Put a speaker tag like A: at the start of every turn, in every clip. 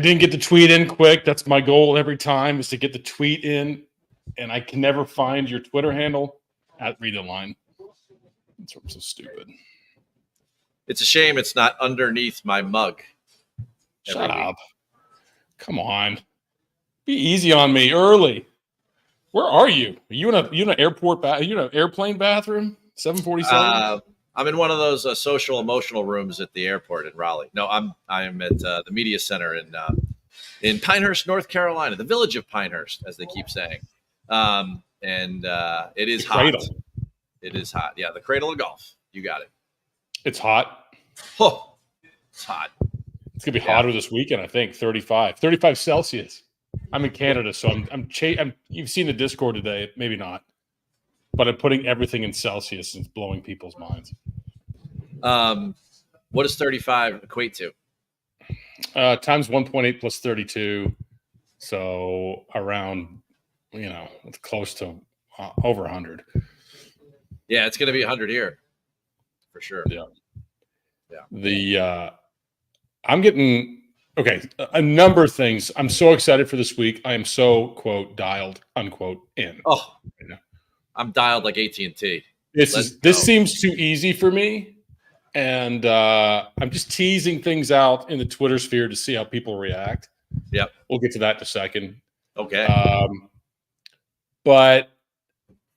A: didn't get the tweet in quick. That's my goal every time, is to get the tweet in, and I can never find your Twitter handle at Read the Line. It's so stupid.
B: It's a shame it's not underneath my mug.
A: Shut up. Come on. Be easy on me early. Where are you? Are you in an airport are you in an airplane bathroom? 747?
B: I'm in one of those social emotional rooms at the airport in Raleigh. No, I'm at the media center in Pinehurst, North Carolina, the village of Pinehurst, as they keep saying. And it is hot.
A: Cradle.
B: It is hot. Yeah, the cradle of golf. You got it.
A: It's hot.
B: Oh, it's hot.
A: It's gonna be hotter this weekend, I think. 35 Celsius. I'm in Canada, so I'm you've seen the Discord today. Maybe not, but I'm putting everything in Celsius and it's blowing people's minds.
B: What does 35 equate to?
A: Times 1.8 plus 32, so around, it's close to over 100.
B: Yeah, it's going to be 100 here for sure.
A: Yeah. I'm getting a number of things. I'm so excited for this week. I am so quote dialed unquote in.
B: Oh, I'm dialed like AT&T.
A: This seems too easy for me, and I'm just teasing things out in the Twitter sphere to see how people react.
B: Yep,
A: we'll get to that in a second.
B: Okay,
A: but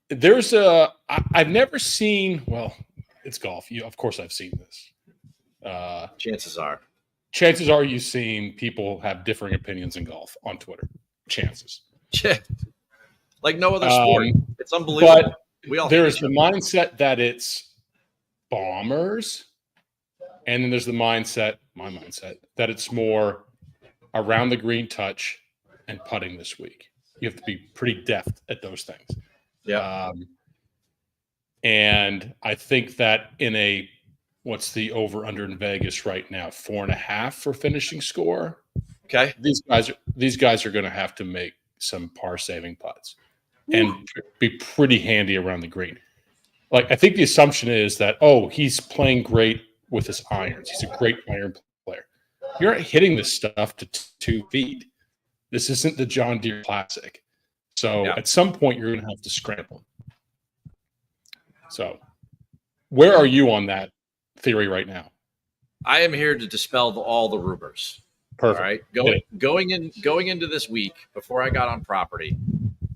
A: there's I've never seen. Well, it's golf. Of course, I've seen this.
B: Chances are
A: you've seen people have differing opinions in golf on Twitter. Chances.
B: Like no other sport. It's unbelievable.
A: But there's the mindset that it's bombers, and then there's my mindset, that it's more around the green touch and putting this week. You have to be pretty deft at those things.
B: Yeah.
A: And I think that what's the over under in Vegas right now? 4.5 for finishing score.
B: Okay.
A: These guys are going to have to make some par saving putts and be pretty handy around the green. Like, I think the assumption is that, he's playing great with his irons. He's a great iron player. You're not hitting this stuff to 2 feet. This isn't the John Deere Classic. So at some point you're going to have to scramble. So where are you on that theory right now?
B: I am here to dispel all the rumors.
A: Perfect.
B: All right. Going into this week before I got on property,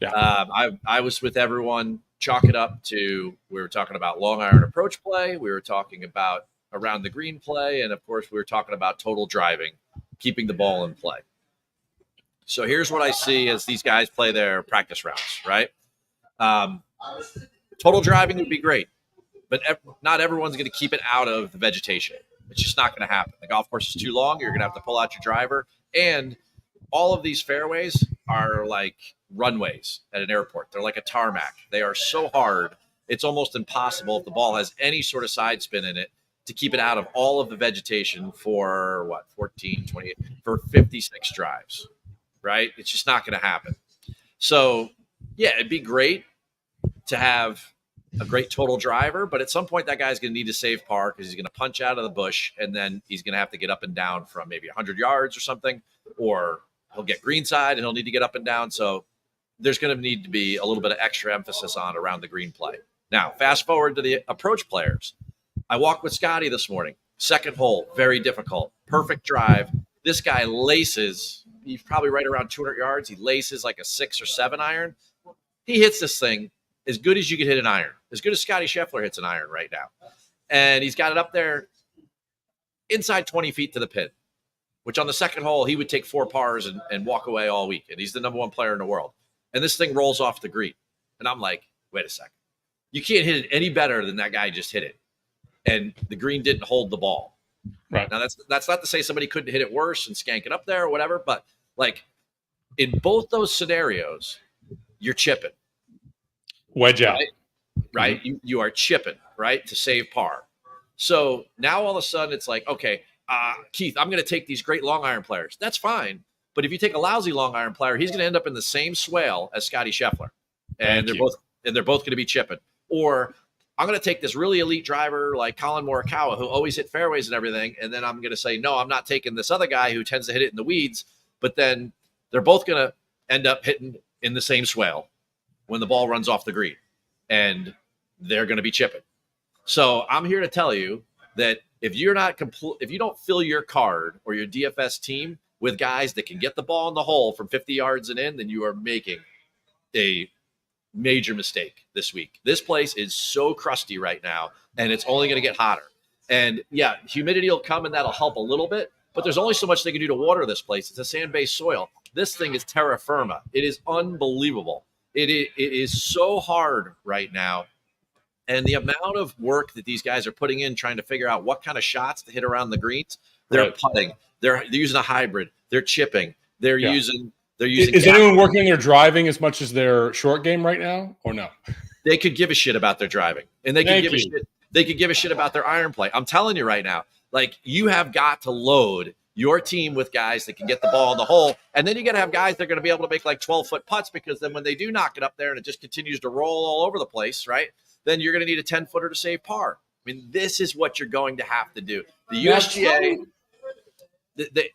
B: I was with everyone. Chalk it up to, we were talking about long iron approach play. We were talking about around the green play. And of course we were talking about total driving, keeping the ball in play. So here's what I see as these guys play their practice rounds, right? Total driving would be great, but not everyone's going to keep it out of the vegetation. It's just not going to happen. The golf course is too long. You're going to have to pull out your driver. And all of these fairways are like runways at an airport. They're like a tarmac. They are so hard. It's almost impossible if the ball has any sort of side spin in it to keep it out of all of the vegetation for 14, 28, for 56 drives, right? It's just not going to happen. So yeah, it'd be great to have a great total driver, but at some point that guy's going to need to save par because he's going to punch out of the bush, and then he's going to have to get up and down from maybe 100 yards or something, or he'll get greenside and he'll need to get up and down. So there's going to need to be a little bit of extra emphasis on around the green play. Now, fast forward to the approach players. I walked with Scotty this morning. Second hole, very difficult. Perfect drive. This guy laces. He's probably right around 200 yards. He laces like a 6 or 7 iron. He hits this thing as good as you could hit an iron, as good as Scotty Scheffler hits an iron right now. And he's got it up there inside 20 feet to the pin, which on the second hole, he would take 4 pars and walk away all week. And he's the number 1 player in the world. And this thing rolls off the green. And I'm like, wait a second. You can't hit it any better than that guy just hit it. And the green didn't hold the ball.
A: Right.
B: Now, that's not to say somebody couldn't hit it worse and skank it up there or whatever. But, like, in both those scenarios, you're chipping.
A: Wedge out.
B: Right?
A: Mm-hmm.
B: You are chipping, right, to save par. So now all of a sudden it's like, okay, Keith, I'm going to take these great long iron players. That's fine. But if you take a lousy long iron player, he's going to end up in the same swale as Scotty Scheffler. And they're both going to be chipping. Or I'm going to take this really elite driver like Colin Morikawa, who always hit fairways and everything. And then I'm going to say, no, I'm not taking this other guy who tends to hit it in the weeds. but then they're both going to end up hitting in the same swale when the ball runs off the green, and they're going to be chipping. So I'm here to tell you that if you're not if you don't fill your card or your DFS team with guys that can get the ball in the hole from 50 yards and in, then you are making a major mistake this week. This place is so crusty right now, and it's only going to get hotter. And yeah, humidity will come and that'll help a little bit, but there's only so much they can do to water this place. It's a sand-based soil. This thing is terra firma. It is unbelievable. It is so hard right now. And the amount of work that these guys are putting in trying to figure out what kind of shots to hit around the greens, they're putting, they're using a hybrid, they're chipping, they're using. Is
A: anyone working on their driving as much as their short game right now, or no?
B: They could give a shit about their driving, and they could give a shit. They could give a shit about their iron play. I'm telling you right now, like, you have got to load your team with guys that can get the ball in the hole, and then you got to have guys that are going to be able to make like 12-foot putts, because then when they do knock it up there and it just continues to roll all over the place, right? Then you're going to need a 10-footer to save par. I mean, this is what you're going to have to do. The USGA,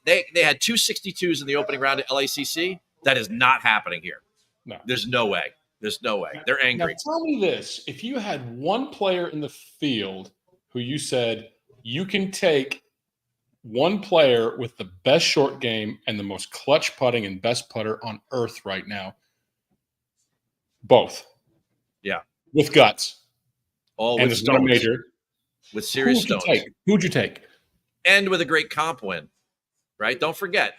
B: they had 262s in the opening round at LACC. That is not happening here.
A: No.
B: There's no way. There's no way. They're angry.
A: Now, tell me this. If you had one player in the field who you said you can take one player with the best short game and the most clutch putting and best putter on earth right now, both.
B: Yeah.
A: With guts.
B: Oh,
A: and
B: with
A: stones. Not a major.
B: With serious stones.
A: Who'd you take?
B: And with a great comp win, right? Don't forget,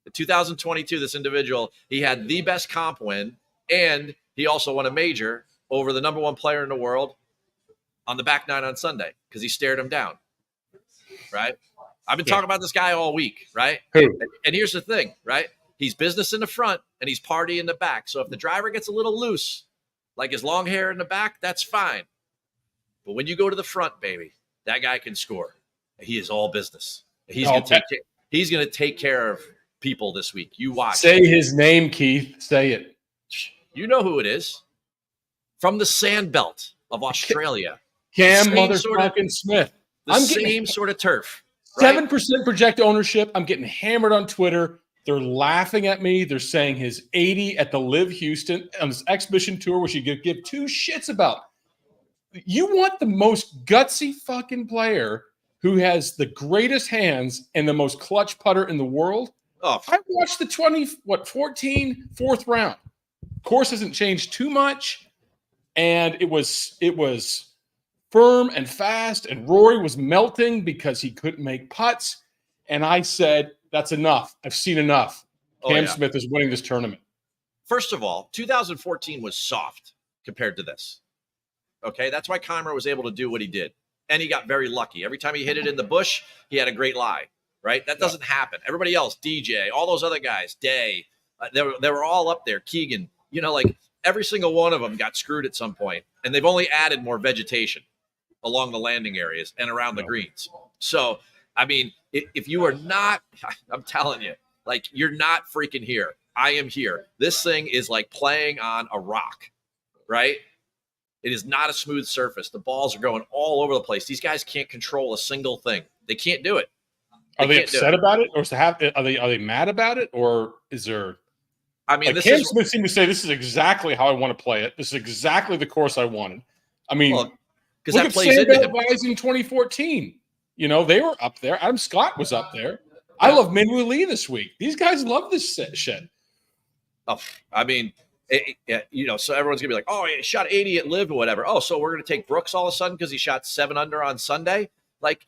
B: in 2022, this individual, he had the best comp win, and he also won a major over the number one player in the world on the back nine on Sunday because he stared him down, right? I've been talking about this guy all week, right?
A: Who?
B: And here's the thing, right? He's business in the front and he's party in the back. So if the driver gets a little loose, like his long hair in the back, that's fine. But when you go to the front, baby, that guy can score. He is all business. He's going to take care of people this week. You watch.
A: Say his name, Keith. Say it.
B: You know who it is. From the sand belt of Australia.
A: Cam motherfucking Smith.
B: The same sort of turf.
A: 7% project ownership. I'm getting hammered on Twitter. They're laughing at me. They're saying his 80 at the Live Houston on this exhibition tour, which you could give two shits about. You want the most gutsy fucking player who has the greatest hands and the most clutch putter in the world? Oh, I watched the 14 fourth round. Course hasn't changed too much, and it was firm and fast, and Rory was melting because he couldn't make putts. And I said, that's enough. I've seen enough. Cam Smith is winning this tournament.
B: First of all, 2014 was soft compared to this. Okay, that's why Keimer was able to do what he did. And he got very lucky. Every time he hit it in the bush, he had a great lie, right? That doesn't happen. Everybody else, DJ, all those other guys, Day, they were all up there. Keegan, like every single one of them got screwed at some point. And they've only added more vegetation along the landing areas and around the greens. So, I mean, if you are not, I'm telling you, like, you're not freaking here. I am here. This thing is like playing on a rock, right? It is not a smooth surface. The balls are going all over the place. These guys can't control a single thing. They can't do it.
A: Are they upset about it, or are they mad about it, or is there? I mean, Cam Smith seemed to say, "This is exactly how I want to play it. This is exactly the course I wanted." I mean,
B: because that plays into him.
A: Guys in 2014, they were up there. Adam Scott was up there. I love Minwoo Lee this week. These guys love this shit.
B: Oh, I mean. So everyone's gonna be like, "Oh, he shot 80 at Live or whatever." Oh, so we're gonna take Brooks all of a sudden because he shot 7 under on Sunday? Like,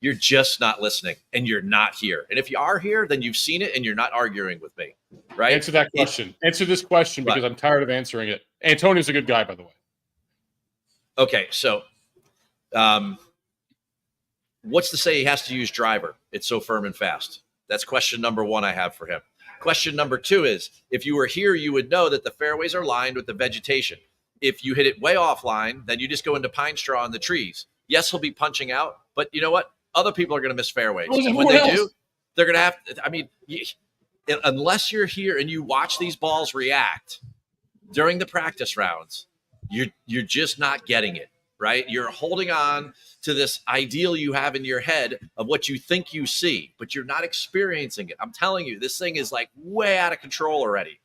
B: you're just not listening, and you're not here. And if you are here, then you've seen it, and you're not arguing with me, right?
A: Answer that question. Answer this question because I'm tired of answering it. Antonio's a good guy, by the way.
B: Okay, so, what's to say he has to use driver? It's so firm and fast. That's question number one I have for him. Question number two is, if you were here, you would know that the fairways are lined with the vegetation. If you hit it way offline, then you just go into pine straw in the trees. Yes, he'll be punching out, but you know what? Other people are going to miss fairways. And when they do, they're going to have to, I mean, unless you're here and you watch these balls react during the practice rounds, you're just not getting it. right? You're holding on to this ideal you have in your head of what you think you see, but you're not experiencing it. I'm telling you, this thing is like way out of control already.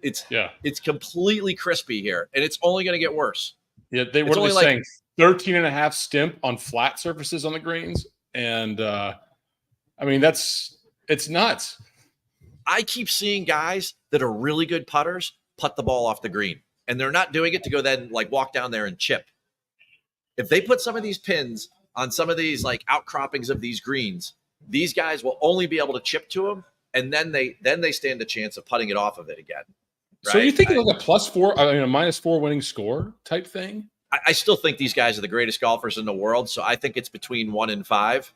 B: It's completely crispy here, and it's only going to get worse.
A: Yeah, what are they saying? 13 and a half stimp on flat surfaces on the greens. And I mean, it's nuts.
B: I keep seeing guys that are really good putters putt the ball off the green, and they're not doing it to go then like walk down there and chip. If they put some of these pins on some of these like outcroppings of these greens, these guys will only be able to chip to them, and then they stand a chance of putting it off of it again. Right?
A: So you think like a +4, I mean a -4 winning score type thing?
B: I still think these guys are the greatest golfers in the world. So I think it's between 1 and 5,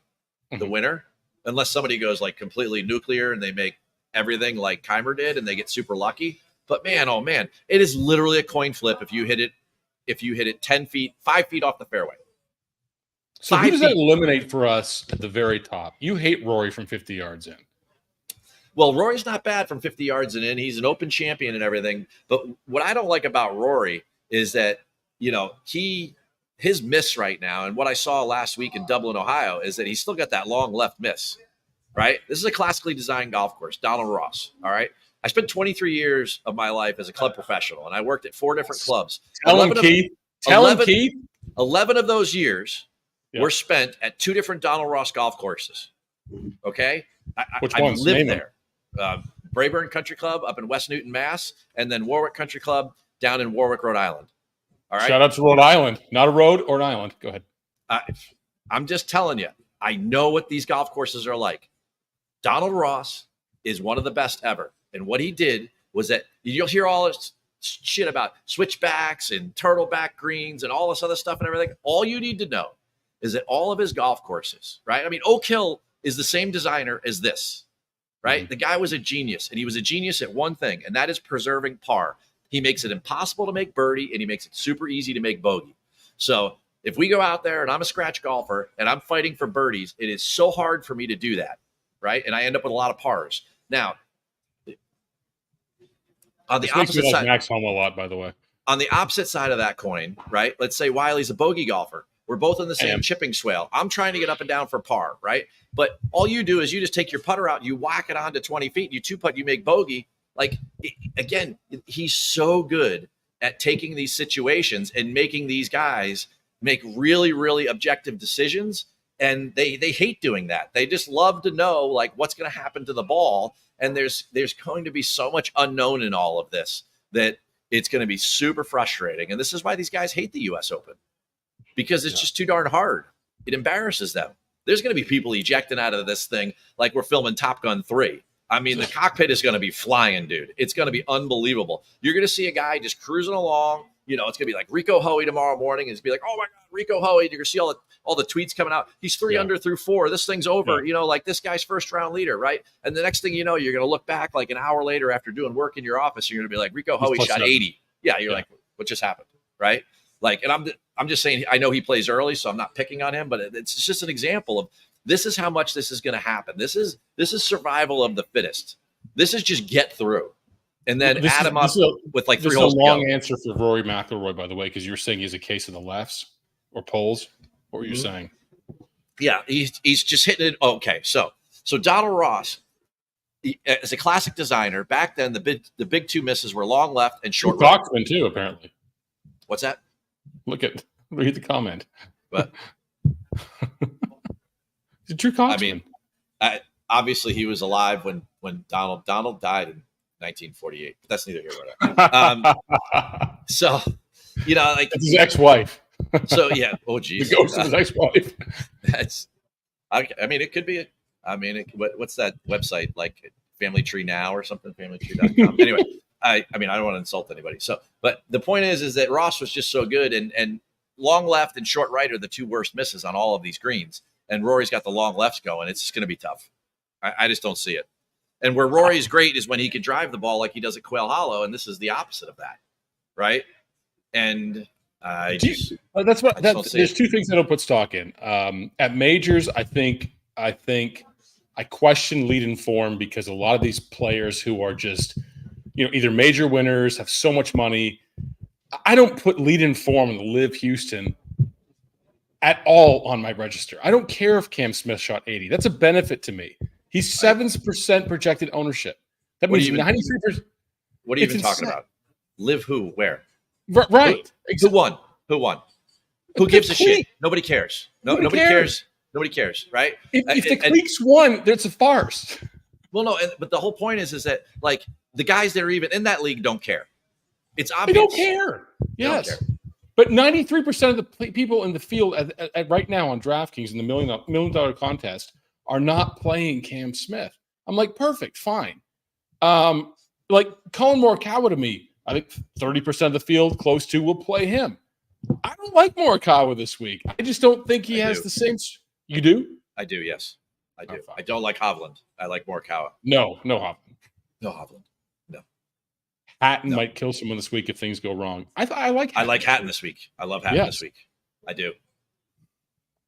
B: the winner, unless somebody goes like completely nuclear and they make everything like Keimer did and they get super lucky. But man, oh man, it is literally a coin flip if you hit it 10 feet, 5 feet off the fairway.
A: So who does that eliminate for us at the very top? You hate Rory from 50 yards in.
B: Well, Rory's not bad from 50 yards and in. He's an open champion and everything. But what I don't like about Rory is that, you know, his miss right now, and what I saw last week in Dublin, Ohio, is that he's still got that long left miss, right? This is a classically designed golf course, Donald Ross, all right? I spent 23 years of my life as a club professional, and I worked at 4 different clubs.
A: Tell him, Keith.
B: 11 of those years were spent at 2 different Donald Ross golf courses, okay? I lived there. Brayburn Country Club up in West Newton, Mass, and then Warwick Country Club down in Warwick, Rhode Island. All right.
A: Shout out to Rhode Island. Not a road or an island. Go ahead.
B: I'm just telling you, I know what these golf courses are like. Donald Ross is one of the best ever. And what he did was that you'll hear all this shit about switchbacks and turtleback greens and all this other stuff and everything. All you need to know is that all of his golf courses, right? I mean, Oak Hill is the same designer as this, right? Mm-hmm. The guy was a genius, and he was a genius at one thing, and that is preserving par. He makes it impossible to make birdie, and he makes it super easy to make bogey. So if we go out there and I'm a scratch golfer and I'm fighting for birdies, it is so hard for me to do that, right? And I end up with a lot of pars. Now, on the opposite side,
A: Max home a lot, by the way.
B: On the opposite side of that coin, right? Let's say Wiley's a bogey golfer. We're both in the same chipping swale. I'm trying to get up and down for par, right? But all you do is you just take your putter out, you whack it onto 20 feet, you 2-putt, you make bogey. Like, again, he's so good at taking these situations and making these guys make really, really objective decisions. And they hate doing that. They just love to know, like, what's going to happen to the ball. And there's going to be so much unknown in all of this that it's going to be super frustrating. And this is why these guys hate the U.S. Open, because it's just too darn hard. It embarrasses them. There's going to be people ejecting out of this thing like we're filming Top Gun 3. I mean, the cockpit is going to be flying, dude. It's going to be unbelievable. You're going to see a guy just cruising along. You know, it's going to be like Rico Hoey tomorrow morning. It's going to be like, oh, my God, Rico Hoey. You're going to see all the tweets coming out. He's 3 under through 4. This thing's over. You know, like this guy's first-round leader, right? And the next thing you know, you're going to look back like an hour later after doing work in your office. You're going to be like, Rico Hoey shot 80. Yeah, you're like, what just happened, right? Like, and I'm just saying, I know he plays early, so I'm not picking on him, but it's just an example of this is how much this is going to happen. This is survival of the fittest. This is just get through, and then add him up with like 3 holes.
A: This is a long answer for Rory McIlroy, by the way, because you were saying he's a case of the lefts or poles. What were you saying?
B: Yeah, he's just hitting it. Okay, so Donald Ross, as a classic designer, back then the big 2 misses were long left and short right.
A: Coxman too, apparently.
B: What's that?
A: Read the comment.
B: What?
A: Drew Coxman.
B: I mean, obviously he was alive when Donald died in 1948. But that's neither here nor there. So, you know, like
A: his ex-wife.
B: So yeah. Oh, geez.
A: The ghost of his ex-wife.
B: That's. I mean, it could be. What's that website like? Family Tree Now or something? FamilyTree.com. Anyway. I mean, I don't want to insult anybody. So, but the point is that Ross was just so good, and long left and short right are the 2 worst misses on all of these greens. And Rory's got the long lefts going. It's just going to be tough. I just don't see it. And where Rory's great is when he can drive the ball like he does at Quail Hollow, and this is the opposite of that, right? And
A: there's 2 things I don't put stock in. At majors, I think I question lead in form because a lot of these players who are just, you know, either major winners, have so much money. I don't put lead in form in the Live Houston at all on my register. I don't care if Cam Smith shot 80. That's a benefit to me. He's 7% projected ownership. That means 93%.
B: What are you even talking about? Live who? Where?
A: Right.
B: Who won? Who won? Who gives a shit? Nobody cares. Nobody cares. Nobody cares, right?
A: If the Cliques won, it's a farce.
B: Well, no, but the whole point is that like the guys that are even in that league don't care. It's obvious.
A: They don't care. Yes. Don't care. But 93% of the people in the field at right now on DraftKings in the $1 million contest are not playing Cam Smith. I'm like, perfect, fine. Like Colin Morikawa to me, I think 30% of the field close to will play him. I don't like Morikawa this week. I just don't think he has the same. You do?
B: I do, yes. I do. I don't like Hovland. I like Morikawa.
A: No Hovland.
B: No Hovland. No.
A: Hatton might kill someone this week if things go wrong. I like Hatton.
B: I like Hatton this week. I love Hatton this week. I do.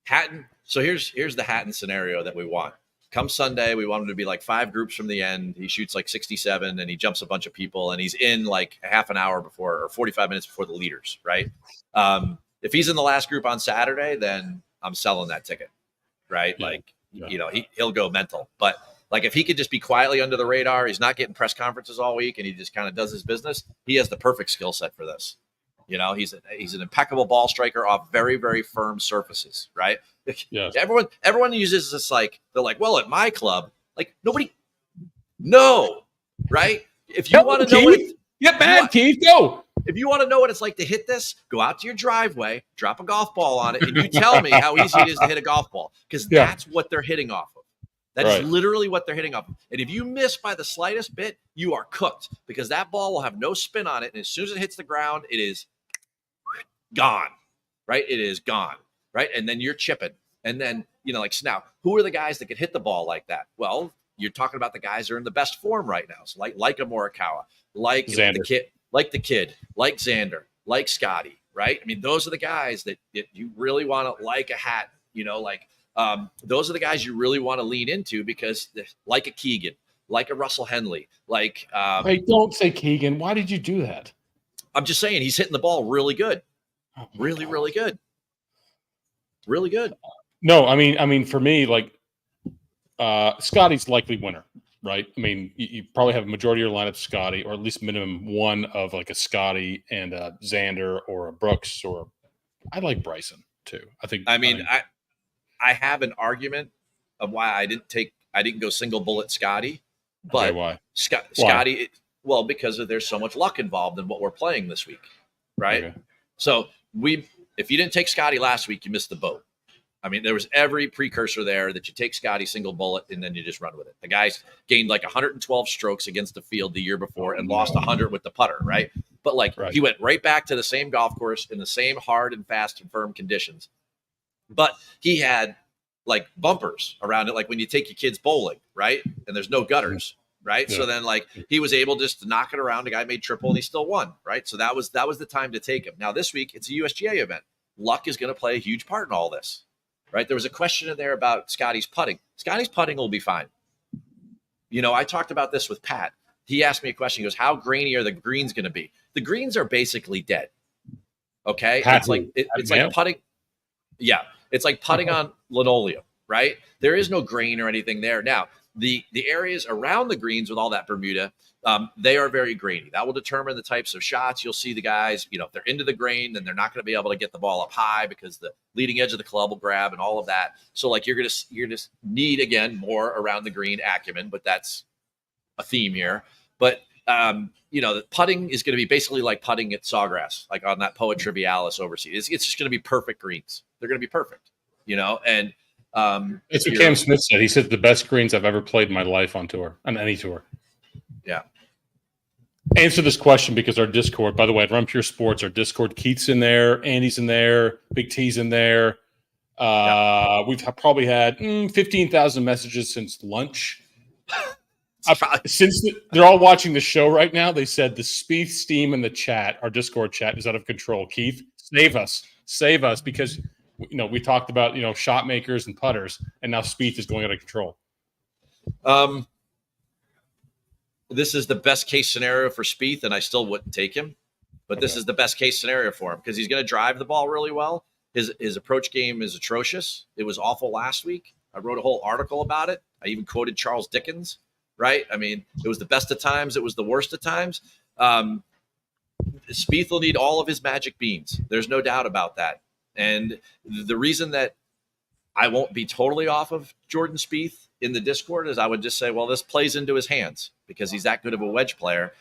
B: Hatton. So here's the Hatton scenario that we want. Come Sunday, we want him to be like 5 groups from the end. He shoots like 67 and he jumps a bunch of people and he's in like a half an hour before or 45 minutes before the leaders, right? If he's in the last group on Saturday, then I'm selling that ticket, right? Yeah. Like, you know, he'll go mental. But like if he could just be quietly under the radar, he's not getting press conferences all week and he just kind of does his business, he has the perfect skill set for this. You know, he's an impeccable ball striker off very, very firm surfaces, right? Yes. Everyone uses this like, they're like, well, at my club, like nobody, no, right? If you want to know what
A: Keith, go.
B: If you want to know what it's like to hit this, go out to your driveway, drop a golf ball on it, and you tell me how easy it is to hit a golf ball because that's what they're hitting off of. That is literally what they're hitting off of. And if you miss by the slightest bit, you are cooked because that ball will have no spin on it. And as soon as it hits the ground, it is gone, right? It is gone, right? And then you're chipping. And then, you know, like, so now, who are the guys that can hit the ball like that? Well, you're talking about the guys that are in the best form right now. So like a Morikawa, like the kid, like Xander, like Scotty, right? I mean, those are the guys that you really want to like a hat, you know, like those are the guys you really want to lean into because like a Keegan, like a Russell Henley, like
A: Wait, don't say Keegan. Why did you do that?
B: I'm just saying he's hitting the ball really good. Really good. Really good.
A: No, I mean, for me, like Scotty's likely winner, right? I mean, you probably have a majority of your lineup Scotty, or at least minimum one of like a Scotty and a Xander or a Brooks, or I like Bryson too.
B: I have an argument of why I didn't go single bullet Scotty, but
A: why?
B: Scotty, well, because there's so much luck involved in what we're playing this week, right? Okay. So if you didn't take Scotty last week, you missed the boat. I mean, there was every precursor there that you take Scotty single bullet and then you just run with it. The guys gained like 112 strokes against the field the year before and lost 100 with the putter, right? But he went right back to the same golf course in the same hard and fast and firm conditions. But he had like bumpers around it, like when you take your kids bowling, right? And there's no gutters, right? Yeah. So then like he was able just to knock it around. The guy made triple and he still won, right? So that was the time to take him. Now this week it's a USGA event. Luck is going to play a huge part in all this. Right. There was a question in there about Scotty's putting. Scotty's putting will be fine. You know, I talked about this with Pat. He asked me a question. He goes, how grainy are the greens going to be? The greens are basically dead. Okay. It's like putting. Yeah. It's like putting on linoleum, right? There is no grain or anything there. Now, the areas around the greens with all that Bermuda, they are very grainy. That will determine the types of shots. You'll see the guys, you know, if they're into the grain, then they're not going to be able to get the ball up high because the leading edge of the club will grab and all of that. So like you're just need, again, more around the green acumen, but that's a theme here. But, you know, the putting is going to be basically like putting at Sawgrass, like on that Poa Trivialis overseas. It's just going to be perfect greens. They're going to be perfect, you know, and
A: it's what Cam Smith said. He said the best greens I've ever played in my life on any tour. Yeah. Answer this question because our Discord, by the way, at Run Pure Sports, our Discord, Keith's in there, Andy's in there, Big T's in there. We've probably had 15,000 messages since lunch. Since they're all watching the show right now, they said the Spieth steam in the chat, our Discord chat, is out of control. Keith, save us, because you know we talked about shot makers and putters, and now Spieth is going out of control.
B: This is the best case scenario for Spieth, and I still wouldn't take him. But this is the best case scenario for him because he's going to drive the ball really well. His approach game is atrocious. It was awful last week. I wrote a whole article about it. I even quoted Charles Dickens, right? I mean, it was the best of times. It was the worst of times. Spieth will need all of his magic beans. There's no doubt about that. And the reason that I won't be totally off of Jordan Spieth in the Discord is I would just say, well, this plays into his hands because he's that good of a wedge player.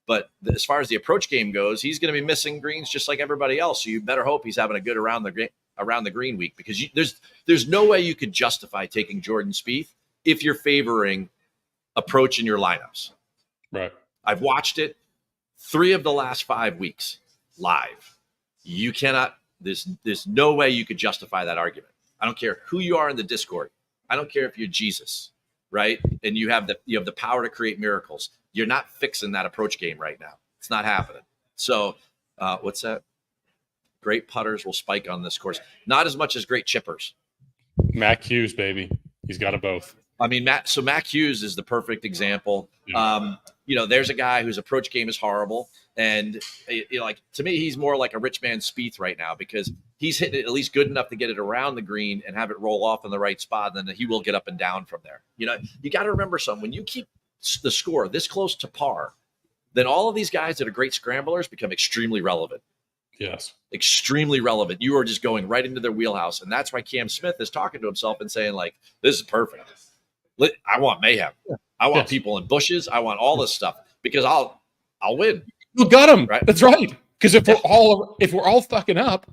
B: But as far as the approach game goes, he's going to be missing greens just like everybody else. So you better hope he's having a good around the green week, because there's no way you could justify taking Jordan Spieth if you're favoring approach in your lineups.
A: Right.
B: I've watched it 3 of the last 5 weeks live. You cannot. There's no way you could justify that argument. I don't care who you are in the Discord. I don't care if you're Jesus, right? And you have the power to create miracles. You're not fixing that approach game right now. It's not happening. So, what's that? Great putters will spike on this course. Not as much as great chippers.
A: Mac Hughes, baby. He's got it both.
B: I mean, Mac Hughes is the perfect example.
A: Yeah.
B: There's a guy whose approach game is horrible. And to me, he's more like a rich man Spieth right now, because he's hitting it at least good enough to get it around the green and have it roll off in the right spot. And then he will get up and down from there. You got to remember something. When you keep the score this close to par, then all of these guys that are great scramblers become extremely relevant.
A: Yes.
B: Extremely relevant. You are just going right into their wheelhouse. And that's why Cam Smith is talking to himself and saying, like, this is perfect. I want mayhem. I want people in bushes. I want all this stuff, because I'll win.
A: You got him.
B: Right?
A: That's right. Because if we're all fucking up,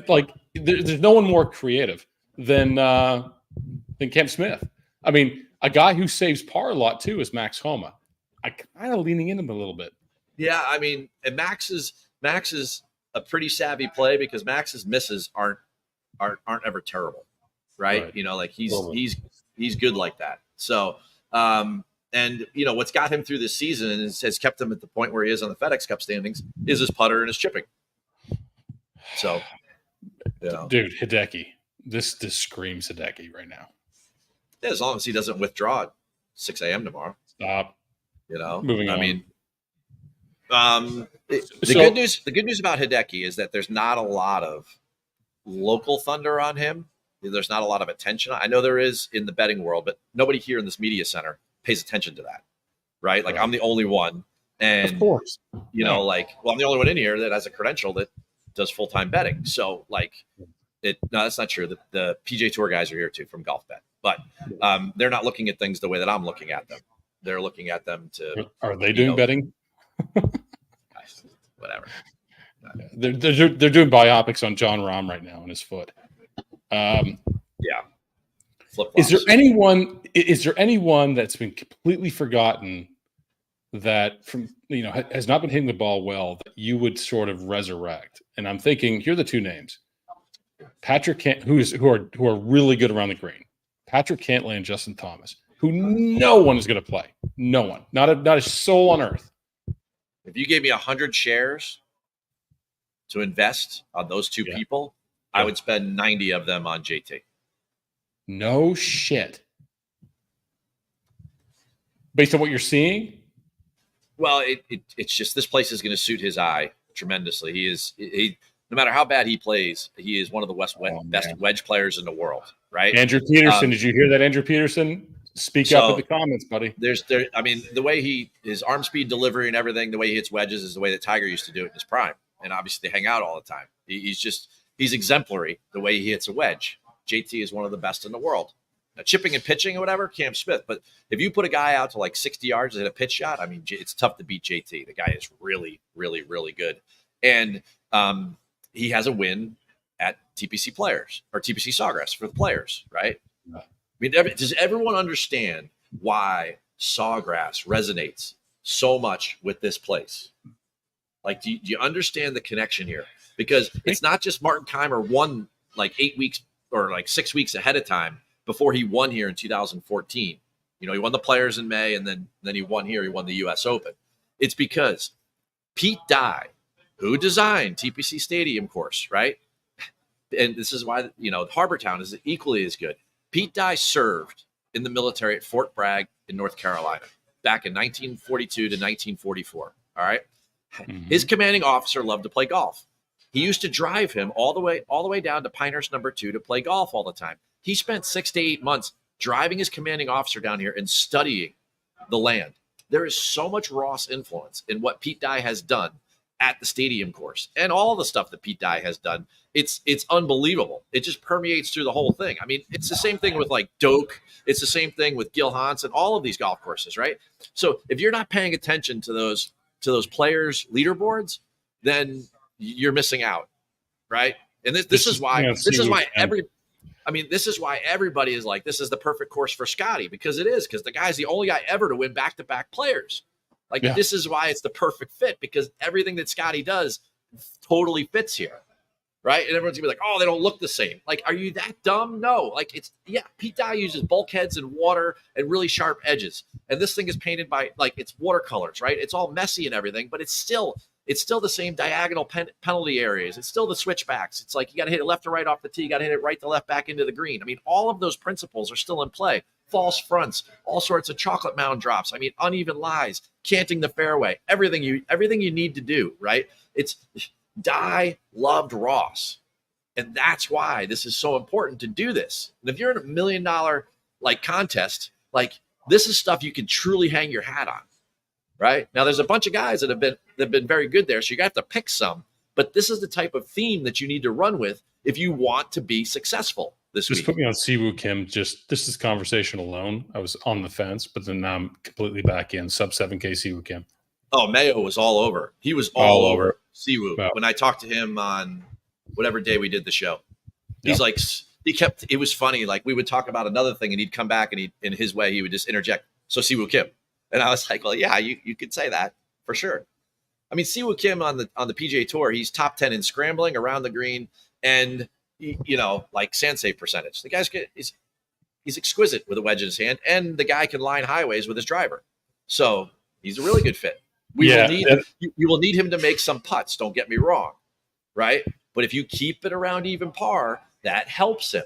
A: like there's no one more creative than Cam Smith. I mean, a guy who saves par a lot too is Max Homa. I kind of leaning into him a little bit.
B: Yeah, I mean, and Max is a pretty savvy play, because Max's misses aren't ever terrible, right? He's good like that. So, and what's got him through this season and has kept him at the point where he is on the FedEx Cup standings is his putter and his chipping. So,
A: dude, Hideki, this screams Hideki right now.
B: Yeah, as long as he doesn't withdraw at 6 a.m. tomorrow.
A: Stop.
B: Moving on. I mean, the good news about Hideki is that there's not a lot of local thunder on him. There's not a lot of attention. I know there is in the betting world, but nobody here in this media center pays attention to that, right? Like, I'm the only one, and
A: of course,
B: I'm the only one in here that has a credential that does full-time betting. So, no, that's not true. The PGA Tour guys are here too from Golf Bet, but they're not looking at things the way that I'm looking at them. They're looking at them to.
A: Are they doing betting?
B: Whatever.
A: They're doing biopics on John Rahm right now on his foot. Is there anyone that's been completely forgotten that has not been hitting the ball well that you would sort of resurrect? And I'm thinking, here are the 2 names: Patrick who are really good around the green. Patrick Cantlay and Justin Thomas, who no one is going to play. No one, not a soul on earth.
B: If you gave me 100 shares to invest on those 2 people, I would spend 90 of them on JT.
A: No shit. Based on what you're seeing?
B: Well, it's just this place is going to suit his eye tremendously. He no matter how bad he plays, he is one of the best wedge players in the world, right?
A: Andrew Peterson, did you hear that, Andrew Peterson? Speak up in the comments, buddy.
B: The way his arm speed, delivery, and everything, the way he hits wedges is the way that Tiger used to do it in his prime. And obviously they hang out all the time. He's exemplary the way he hits a wedge. JT is one of the best in the world. Now, chipping and pitching or whatever, Cam Smith. But if you put a guy out to like 60 yards and hit a pitch shot, I mean, it's tough to beat JT. The guy is really, really, really good. And he has a win at TPC Players or TPC Sawgrass for the players, right? Yeah. I mean, does everyone understand why Sawgrass resonates so much with this place? Like, do you understand the connection here? Because it's not just Martin Keimer won like 8 weeks or like 6 weeks ahead of time before he won here in 2014. He won the Players in May, and then he won here. He won the U.S. Open. It's because Pete Dye, who designed TPC Stadium course, right? And this is why, Harbor Town is equally as good. Pete Dye served in the military at Fort Bragg in North Carolina back in 1942 to 1944. All right. Mm-hmm. His commanding officer loved to play golf. He used to drive him all the way down to Pinehurst No. 2 to play golf all the time. He spent 6 to 8 months driving his commanding officer down here and studying the land. There is so much Ross influence in what Pete Dye has done at the stadium course and all the stuff that Pete Dye has done. It's unbelievable. It just permeates through the whole thing. I mean, it's the same thing with like Doak. It's the same thing with Gil Hans and all of these golf courses, right? So if you're not paying attention to those players' leaderboards, then you're missing out, right? And this is why everybody is like, this is the perfect course for Scotty, because it is, because the guy's the only guy ever to win back-to-back players. Like, this is why it's the perfect fit, because everything that Scotty does totally fits here, right? And everyone's gonna be like, oh, they don't look the same. Like, are you that dumb? No. Like, Pete Dye uses bulkheads and water and really sharp edges. And this thing is painted by, like, it's watercolors, right? It's all messy and everything, but it's still the same diagonal penalty areas. It's still the switchbacks. It's like you got to hit it left to right off the tee. You got to hit it right to left back into the green. I mean, all of those principles are still in play. False fronts, all sorts of chocolate mound drops. I mean, uneven lies, canting the fairway, everything you need to do, right? It's Dye loved Ross. And that's why this is so important to do this. And if you're in $1 million like contest, like, this is stuff you can truly hang your hat on. Right now, there's a bunch of guys that have been very good there, so you have to pick some. But this is the type of theme that you need to run with if you want to be successful this week.
A: Just put me on Siwoo Kim. Just this is conversation alone. I was on the fence, but then now I'm completely back in. Sub 7K Siwoo Kim.
B: Oh, Mayo was all over. He was all over Siwoo.
A: Wow.
B: When I talked to him on whatever day we did the show, he's like, it was funny. Like, we would talk about another thing, and he'd come back, and in his way, he would just interject. So Siwoo Kim. And I was like, well, yeah, you could say that for sure. I mean, Siwoo Kim on the PGA Tour, he's top 10 in scrambling around the green and, like sand save percentage. The guy's good. He's exquisite with a wedge in his hand, and the guy can line highways with his driver. So he's a really good fit. You will need him to make some putts. Don't get me wrong, right? But if you keep it around even par, that helps him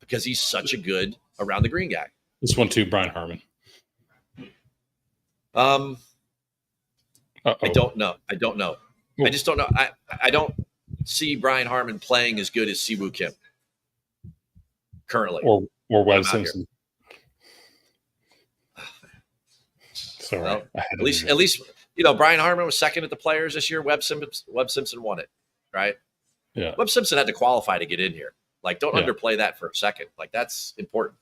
B: because he's such a good around the green guy.
A: This one too, Brian Harman.
B: I don't know. Ooh. I just don't know. I don't see Brian Harman playing as good as Siwoo Kim currently,
A: or Webb Simpson. Sorry,
B: well, at least Brian Harman was second at the Players this year. Webb Simpson won it, right?
A: Yeah.
B: Webb Simpson had to qualify to get in here. Like, don't underplay that for a second. Like, that's important.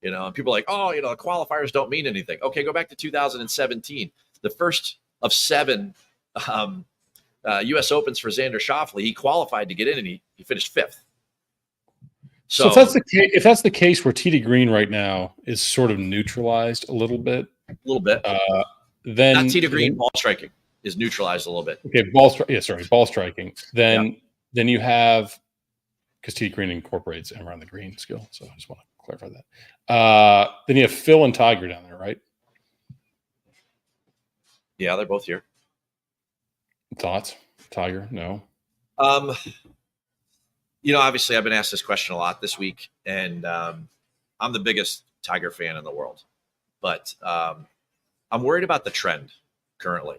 B: And people are like, oh, the qualifiers don't mean anything. Okay, go back to 2017. The first of 7 U.S. Opens for Xander Schauffele. He qualified to get in, and he finished 5th.
A: So if that's the case where TD Green right now is sort of neutralized a little bit. Then
B: not TD Green, ball striking is neutralized a little bit.
A: Okay, ball striking. Then you have, because TD Green incorporates around the green skill. So I just want to clarify that. Then you have Phil and Tiger down there, right?
B: Yeah, they're both here.
A: Thoughts? Tiger? No.
B: Obviously I've been asked this question a lot this week, and I'm the biggest Tiger fan in the world. But I'm worried about the trend currently,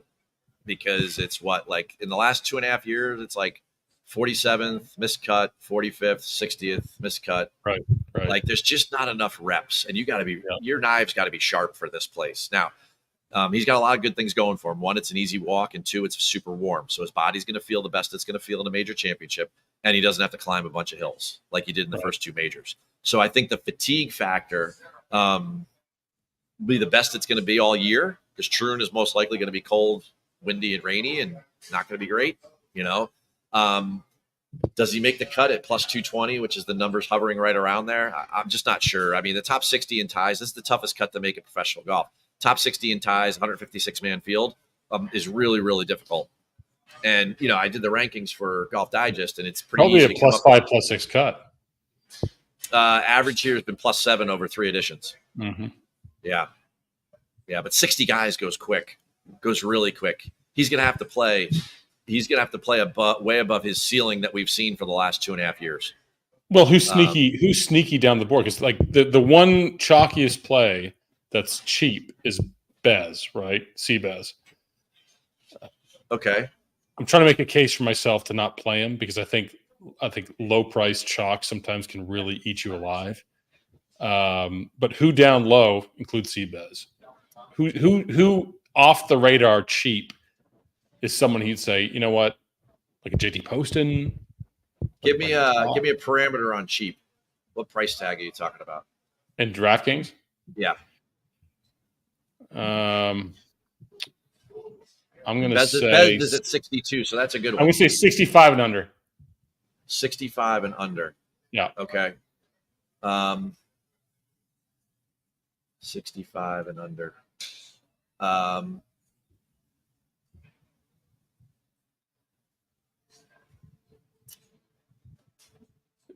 B: because it's in the last 2.5 years, it's like 47th, miscut, 45th, 60th, miscut.
A: Right.
B: Like, there's just not enough reps, and your knives got to be sharp for this place. Now, he's got a lot of good things going for him. 1, it's an easy walk, and 2, it's super warm. So his body's going to feel the best it's going to feel in a major championship, and he doesn't have to climb a bunch of hills like he did in the first 2 majors. So I think the fatigue factor will be the best it's going to be all year, because Troon is most likely going to be cold, windy, and rainy, and not going to be great, Does he make the cut at plus 220, which is the numbers hovering right around there? I'm just not sure. I mean, the top 60 in ties, this is the toughest cut to make in professional golf. Top 60 in ties, 156-man field is really, really difficult. And, I did the rankings for Golf Digest, and it's pretty
A: probably
B: easy.
A: Probably a +5, +6 cut.
B: Average here has been +7 over 3 editions.
A: Mm-hmm.
B: Yeah, but 60 guys goes really quick. He's going to have to play. He's going to have to play way above his ceiling that we've seen for the last 2.5 years.
A: Well, who's sneaky? Who's sneaky down the board? Because the one chalkiest play that's cheap is Bez, right? C-Bez.
B: Okay.
A: I'm trying to make a case for myself to not play him because I think low price chalk sometimes can really eat you alive. But who down low includes Seabez? Who off the radar cheap is someone he'd say, you know what, like a JT Poston.
B: Give me a parameter on cheap. What price tag are you talking about?
A: And DraftKings?
B: Yeah.
A: I'm going to say
B: Bez is at 62, so that's a good one.
A: I'm going to say 65 and under.
B: 65 and under.
A: Yeah.
B: Okay. 65 and under.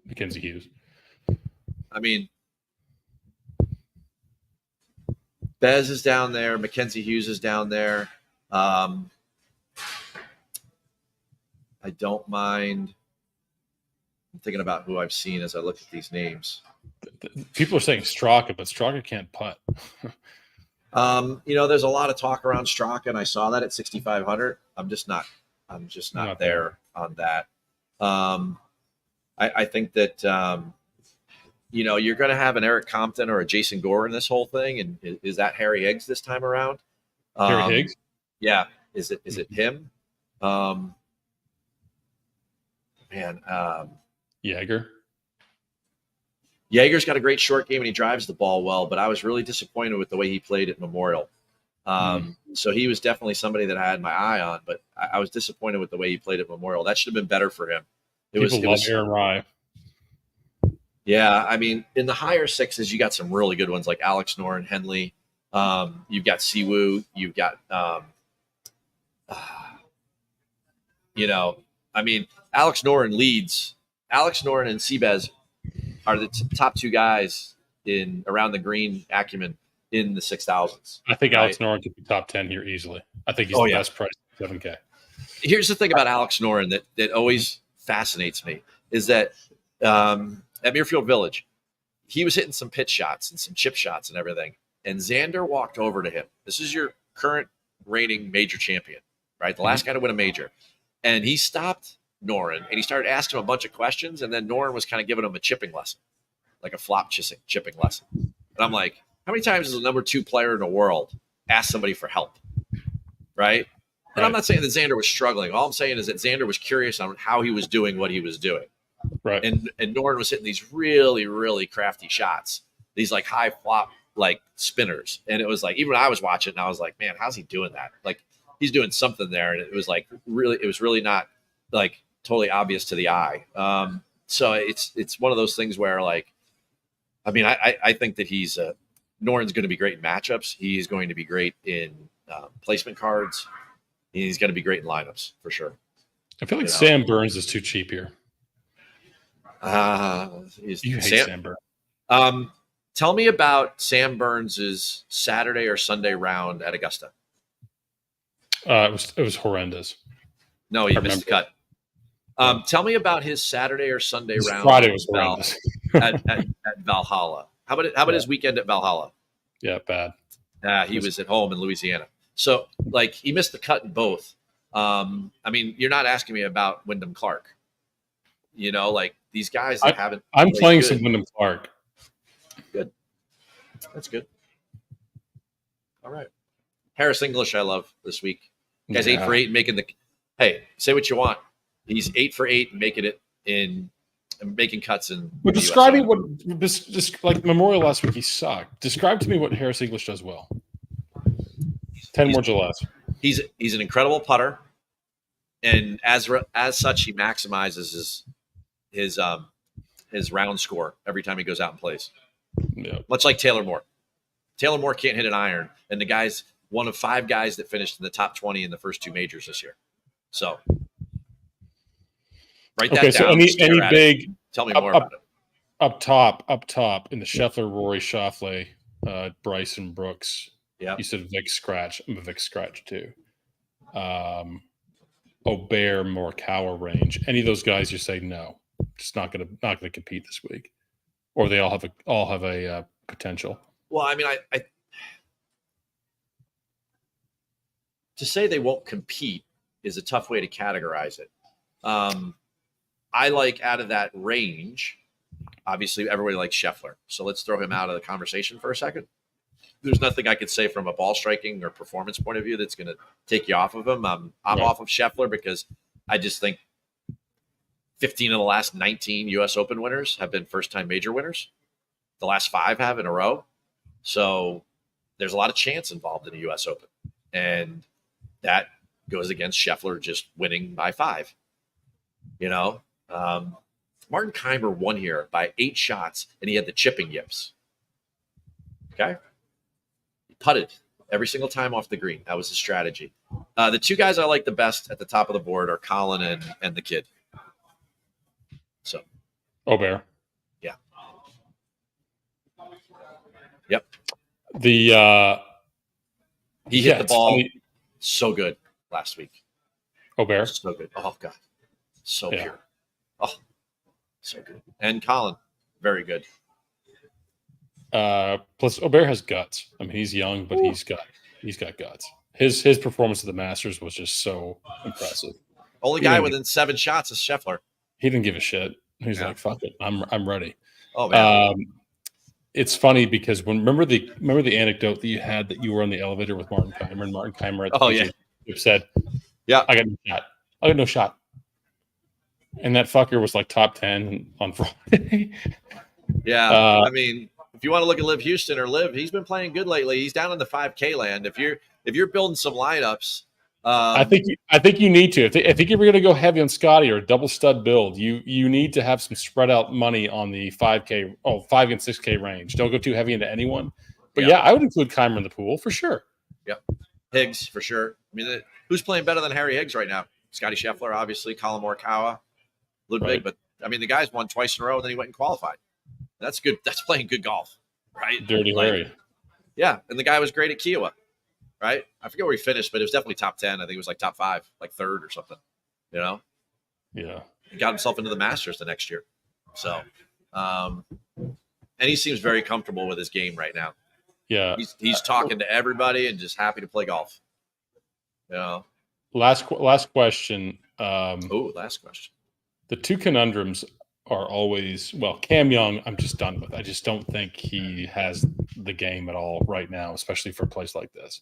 A: Mackenzie Hughes.
B: I mean, Bez is down there. Mackenzie Hughes is down there. I don't mind. I'm thinking about who I've seen as I look at these names.
A: People are saying Straka, but Straka can't putt.
B: There's a lot of talk around Straka, and I saw that at 6,500. I'm just not there on that. I think that you're going to have an Eric Compton or a Jason Gore in this whole thing, and is that Harry Higgs this time around?
A: Harry Higgs?
B: Yeah. Is it him?
A: Jaeger.
B: Jaeger's got a great short game and he drives the ball well, but I was really disappointed with the way he played at Memorial. So he was definitely somebody that I had my eye on, but I was disappointed with the way he played at Memorial. That should have been better for him. It was
A: Aaron Rye.
B: Yeah, I mean, in the higher sixes, you got some really good ones like Alex Noren, Henley. You've got Siwoo. You've got, Alex Noren leads. Alex Noren and Seabez are the top two guys in around the green acumen in the 6,000s.
A: I think Alex Noren could be top 10 here easily. I think he's the best price, 7K.
B: Here's the thing about Alex Noren that always fascinates me is that at Muirfield Village, he was hitting some pitch shots and some chip shots and everything. And Xander walked over to him. This is your current reigning major champion, right? The last guy to win a major. And he stopped Noren and he started asking him a bunch of questions. And then Noren was kind of giving him a chipping lesson, like a flop chipping lesson. And I'm like, how many times does the number 2 player in the world ask somebody for help? Right? And I'm not saying that Xander was struggling. All I'm saying is that Xander was curious on how he was doing what he was doing.
A: Right.
B: And Noren was hitting these really, really crafty shots, these like high flop like spinners. And it was like, even when I was watching, and I was like, man, how's he doing that? Like he's doing something there. And it was really not like totally obvious to the eye. So it's one of those things where like, I mean, I think that Noren's going to be great in matchups. He's going to be great in placement cards. He's going to be great in lineups for sure.
A: I feel like Sam Burns is too cheap here. You hate Sam Burns.
B: Tell me about Sam Burns' Saturday or Sunday round at Augusta.
A: It was horrendous.
B: No, he missed the cut. Tell me about his Saturday or Sunday round.
A: Friday was horrendous.
B: at Valhalla. How about his weekend at Valhalla?
A: Yeah, bad.
B: He was at home in Louisiana. So, like, he missed the cut in both. I mean, you're not asking me about Wyndham Clark. Like these guys that haven't.
A: I'm playing some Wyndham Clark.
B: Good. That's good. All right. Harris English, I love this week. Guy's 8 for 8 making the. Hey, say what you want. He's 8 for 8 making it in making cuts in.
A: But describing what just like Memorial last week, he sucked. Describe to me what Harris English does well. 10 words or less.
B: He's an incredible putter, and as such, he maximizes his round score every time he goes out and plays.
A: Yeah.
B: Much like Taylor Moore. Taylor Moore can't hit an iron, and the guy's one of 5 guys that finished in the top 20 in the first 2 majors this year. So write that down.
A: So any big?
B: Tell me more about it.
A: Up top in the Scheffler, Rory, Schauffele, Bryson Brooks.
B: Yeah,
A: you said Vic Scratch. I'm a Vic Scratch too. O'Bear, Morikawa range. Any of those guys you say no, just not gonna compete this week, or they all have a potential.
B: Well, I mean, I to say they won't compete is a tough way to categorize it. I like out of that range, obviously everybody likes Scheffler. So let's throw him out of the conversation for a second. There's nothing I could say from a ball striking or performance point of view that's going to take you off of him. I'm off of Scheffler because I just think 15 of the last 19 U.S. Open winners have been first-time major winners. The last 5 have in a row. So there's a lot of chance involved in the U.S. Open. And that goes against Scheffler just winning by 5. Martin Keimer won here by 8 shots, and he had the chipping yips. Okay? He putted every single time off the green. That was his strategy. The 2 guys I like the best at the top of the board are Colin and the kid. So,
A: Aubert.
B: Yeah. Yep.
A: He
B: hit the ball so good last week.
A: Aubert.
B: So good. Oh, God. So pure. Oh, so good. And Colin, very good.
A: Plus, Aubert has guts. I mean, he's young, but he's got guts. His performance at the Masters was just so impressive.
B: Only guy within 7 shots is Scheffler.
A: He didn't give a shit. He's like, "Fuck it, I'm ready."
B: Oh man,
A: it's funny because remember the anecdote that you had that you were on the elevator with Martin Keimer, and Martin Keimer at the PGA said,
B: "Yeah,
A: I got no shot." And that fucker was like top 10 on Friday.
B: Yeah, I mean, if you want to look at Liv Houston or Liv, he's been playing good lately. He's down in the 5K land. If you're building some lineups.
A: I think you need to. If you're going to go heavy on Scotty or a double stud build, you need to have some spread out money on the 5 and 6K range. Don't go too heavy into anyone. But I would include Keimer in the pool for sure.
B: Yep, Higgs for sure. I mean, who's playing better than Harry Higgs right now? Scotty Scheffler, obviously. Colin Morikawa, Ludwig. Right. But I mean, the guy's won twice in a row, and then he went and qualified. That's good. That's playing good golf, right?
A: Dirty Harry.
B: Yeah, and the guy was great at Kiowa. Right? I forget where he finished, but it was definitely top 10. I think it was like top 5, like 3rd or something, Yeah. He got himself into the Masters the next year. So, and he seems very comfortable with his game right now.
A: Yeah.
B: He's talking to everybody and just happy to play golf.
A: Last question.
B: Last question.
A: The 2 conundrums are always, Cam Young, I'm just done with. I just don't think he has the game at all right now, especially for a place like this.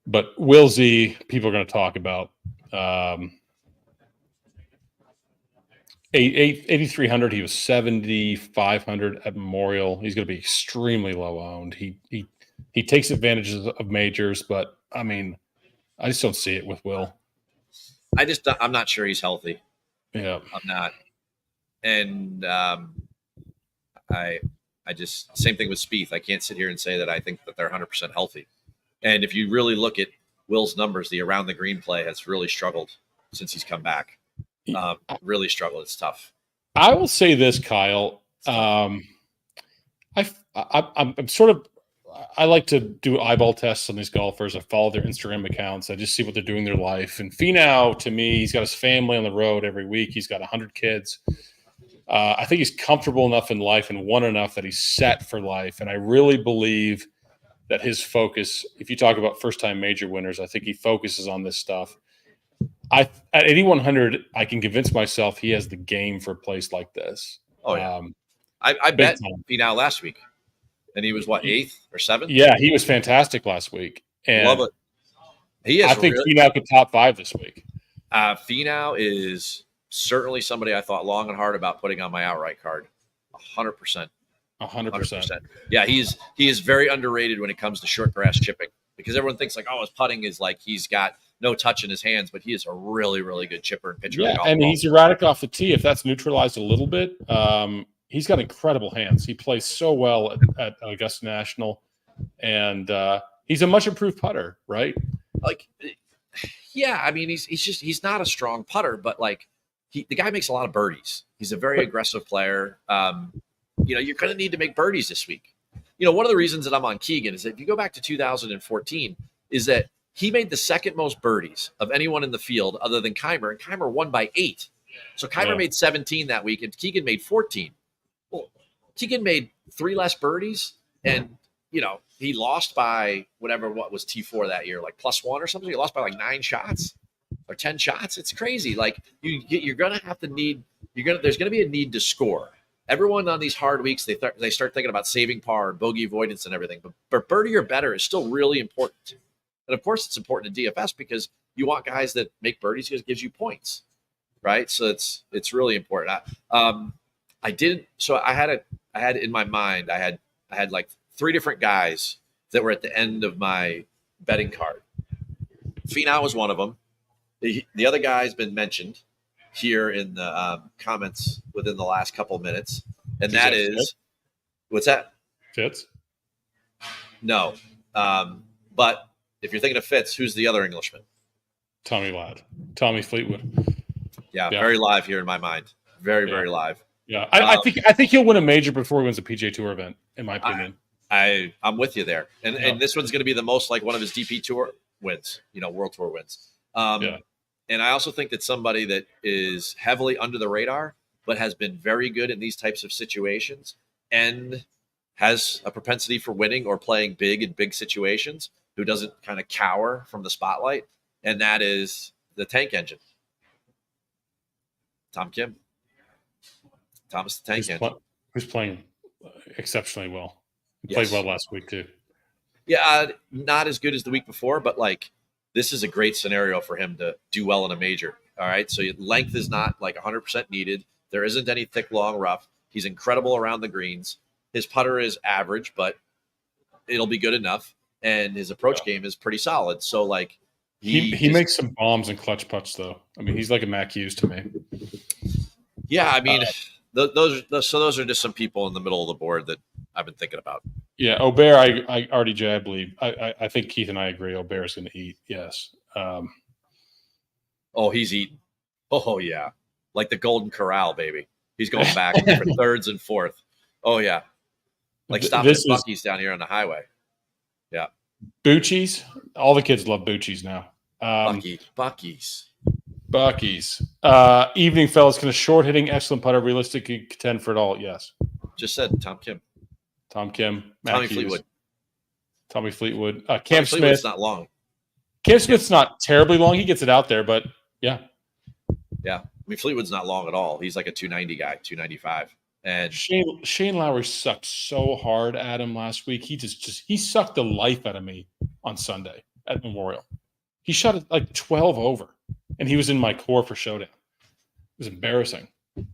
A: But Will Z, people are going to talk about 8,300. He was 7,500 at Memorial. He's going to be extremely low owned. He takes advantages of majors, but I mean, I just don't see it with Will.
B: I'm not sure he's healthy.
A: Yeah,
B: I'm not. And I just same thing with Spieth. I can't sit here and say that I think that they're 100% healthy. And if you really look at Will's numbers, the around the green play has really struggled since he's come back. Really struggled. It's tough.
A: I will say this, Kyle. I'm sort of. I like to do eyeball tests on these golfers. I follow their Instagram accounts. I just see what they're doing in their life. And Finau, to me, he's got his family on the road every week. He's got 100 kids. I think he's comfortable enough in life and won enough that he's set for life. And I really believe that his focus, if you talk about first-time major winners, I think he focuses on this stuff. At 8,100, I can convince myself he has the game for a place like this.
B: Oh, yeah. I bet Finau last week. And he was, 8th or 7th?
A: Yeah, he was fantastic last week. And
B: love it. I think
A: Finau could top 5 this week.
B: Finau is certainly somebody I thought long and hard about putting on my outright card. 100%.
A: 100%.
B: Yeah, he is very underrated when it comes to short grass chipping because everyone thinks his putting is like he's got no touch in his hands, but he is a really, really good chipper and pitcher.
A: Yeah, and he's erratic off the tee. If that's neutralized a little bit, he's got incredible hands. He plays so well at Augusta National, and he's a much improved putter, right?
B: I mean, he's not a strong putter, but the guy makes a lot of birdies. He's a very aggressive player. You're going to need to make birdies this week. One of the reasons that I'm on Keegan is that if you go back to 2014, is that he made the second most birdies of anyone in the field other than Keimer, and Keimer won by 8. So Keimer made 17 that week, and Keegan made 14. Well, Keegan made 3 less birdies, and he lost by what was T4 that year, +1 or something. He lost by 9 shots. or 10 shots. It's crazy. Like you're gonna have to need. There's gonna be a need to score. Everyone on these hard weeks, they start thinking about saving par and bogey avoidance and everything. But birdie or better is still really important. And of course, it's important in DFS because you want guys that make birdies because it gives you points, right? So it's really important. I didn't. So I had in my mind, I had like 3 different guys that were at the end of my betting card. Finau was one of them. The other guy has been mentioned here in the comments within the last couple of minutes, and that is Fitz? What's that?
A: Fitz?
B: No, but if you're thinking of Fitz, who's the other Englishman?
A: Tommy Fleetwood.
B: Yeah, very live here in my mind. Very live.
A: Yeah, I think he'll win a major before he wins a PGA Tour event, in my opinion.
B: I'm with you there, and this one's going to be the most like one of his DP Tour wins, World Tour wins. And I also think that somebody that is heavily under the radar, but has been very good in these types of situations and has a propensity for winning or playing big in big situations, who doesn't kind of cower from the spotlight, and that is the tank engine. Tom Kim. Thomas the Tank Engine.
A: Who's playing exceptionally well. He played well last week too.
B: Yeah, not as good as the week before, but like this is a great scenario for him to do well in a major. All right, so length is not like 100% needed. There isn't any thick, long rough. He's incredible around the greens. His putter is average, but it'll be good enough. And his approach game is pretty solid. So like
A: he makes some bombs and clutch putts though. I mean, he's like a Mac Hughes to me.
B: Yeah, I mean, those are just some people in the middle of the board that I've been thinking about.
A: Yeah, Aubert, I RDJ, I believe. I think Keith and I agree. Aubert is going to eat. Yes.
B: He's eating. Oh yeah, like the Golden Corral, baby. He's going back for thirds and fourth. Oh yeah, like stopping at Buc-ee's down here on the highway. Yeah,
A: Buc-ee's. All the kids love Buc-ee's now.
B: Buc-ee's.
A: Evening, fellas. Can a short hitting, excellent putter realistically contend for it all? Yes.
B: Just said Tom Kim. Tommy Fleetwood.
A: Tommy Fleetwood.
B: Cam
A: Smith.
B: Fleetwood's not long.
A: Cam Smith's not terribly long. He gets it out there, but yeah.
B: Yeah. I mean, Fleetwood's not long at all. He's like a 290 guy, 295. And
A: Shane Lowry sucked so hard at him last week. He sucked the life out of me on Sunday at Memorial. He shot it like 12 over, and he was in my core for showdown. It was embarrassing.